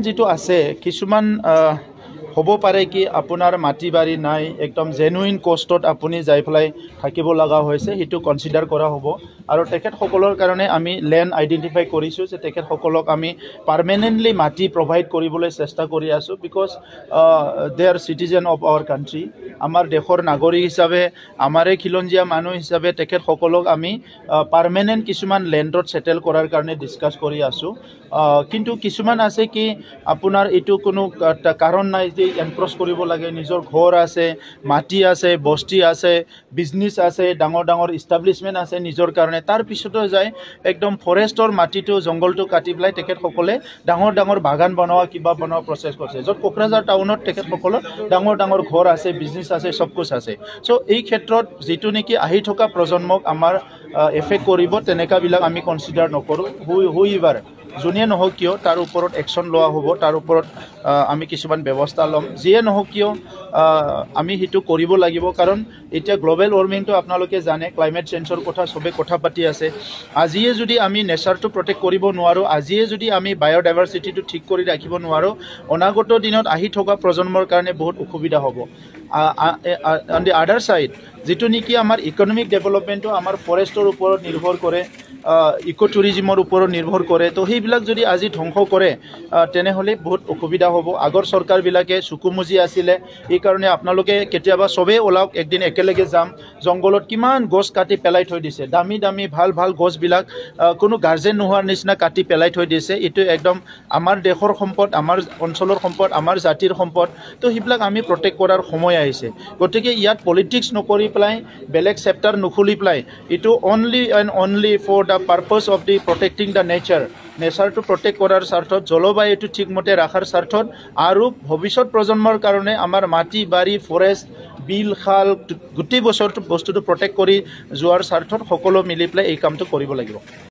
যেটো আছে কিছুমান হ'ব পাৰে কি আপোনাৰ মাটি বাৰী নাই একদম জেনুইন কষ্টত আপুনি যাই ফেলাই থাকিব লগা হৈছে সেইটো কনসিডাৰ কৰা হ'ব আৰু তেখেতসকলৰ কাৰণে আমি ল্যান্ড আইডেন্টিফাই কৰিছোঁ যে তেখেতসকলক আমি পাৰ্মানেন্টলি মাটি প্ৰভাইড কৰিবলৈ চেষ্টা কৰি আছো because they are citizen of our country আমাৰ দেশৰ নাগৰিক হিচাপে আমাৰে খিলঞ্জীয়া মানুহ হিচাপে তেখেতসকলক আমি পাৰ্মানেন্ট কিছুমান ল্যান্ডত সেটেল কৰাৰ কাৰণে ডিসকাস কৰি আছো কিন্তু কিছুমান আছে কি আপোনাৰ এটো কোনো কাৰণ নাই যে এনক্ৰছ কৰিব লাগে নিজৰ ঘৰ আছে মাটি আছে বস্তি আছে বিজনেস আছে ডাঙৰ ডাঙৰ এষ্টাব্লিশমেন্ট আছে নিজৰ কাৰণে তাৰ পিছতো যায় একদম ফৰেষ্টৰ মাটিটো জংগলটো কাটি পেলাই তেখেতসকলে ডাঙৰ ডাঙৰ বাগান বনোৱা কিবা বনোৱা প্ৰসেস কৰিছে যত কোকৰাঝাৰ টাউনত তেখেতসকলৰ ডাঙৰ ডাঙৰ ঘৰ আছে বিজনেস আছে সব কিছু আছে সো এই ক্ষেত্ৰত যেটো নেকি আহি থকা প্ৰজন্মক আমাৰ এফেক্ট কৰিব তেনেকা বিলাক আমি কনসিডাৰ নকৰো হুইভাৰ যোনে নহওক কিয় তাৰ ওপৰত একশন লোৱা হ'ব তাৰ ওপৰত আমি কিছুমান ব্যৱস্থা লম যিয়ে নহওক কিয় আমি হিটো কৰিব লাগিব কাৰণ এতিয়া গ্লোবাল ওয়াৰ্মিংটো আপোনালোকে জানে ক্লাইমেট চেঞ্জৰ কথা সবে কথা পাতি আছে আজিয়ে যদি আমি নেচাৰটো প্ৰটেক্ট কৰিব নোৱাৰো আজিয়ে যদি আমি বায়োডাইভাৰ্সিটিটো ঠিক কৰি ৰাখিব নোৱাৰো অনাগত দিনত আহি থকা প্ৰজন্মৰ কাৰণে বহুত অসুবিধা হ'ব অন দি আদাৰ সাইড যেটো নেকি আমাৰ ইকোনমিক ডেভেলপমেন্টটো আমাৰ ফৰেষ্টৰ ওপৰত নিৰ্ভৰ কৰে ইকো টুৰিজমৰ ওপৰত নিৰ্ভৰ কৰে তো সেইবিলাক যদি আজি ধ্বংস কৰে তেনেহলে বহুত অসুবিধা হ'ব আগৰ সৰকাৰ বিলাকে সুকুমুজি আছিলে এই কাৰণে আপোনালোকে কেতিয়াবা সবে ওলাওক একদিন একেলগে যাম জংগলত কিমান গছ কাটি পেলাই থৈ দিছে দামি দামি ভাল ভাল গছ বিলাক কোনো গাৰ্জেন নোহোৱাৰ নিচিনা কাটি পেলাই থৈ দিছে এটো একদম আমাৰ দেশৰ সম্পদ আমাৰ অঞ্চলৰ সম্পদ আমাৰ জাতিৰ সম্পদ তো সেইবিলাক আমি প্ৰটেক্ট কৰাৰ সময় আহিছে গতিকে ইয়াত পলিটিক্স নকৰি পেলাই বেলেগ চেপ্টাৰ নুখুলি পেলাই এটো only and only for the purpose of the protecting the nature to protect কৰাৰ স্বাৰ্থত জলবায়ুটো ঠিকমতে ৰাখাৰ স্বাৰ্থত আৰু ভৱিষ্যত প্ৰজন্মৰ কাৰণে আমাৰ মাটি বাৰী ফৰেষ্ট বিল খাল গুটি বছৰটো বস্তুটো প্ৰটেক্ট কৰি যোৱাৰ স্বাৰ্থত সকলো মিলি পেলাই এই কামটো কৰিব লাগিব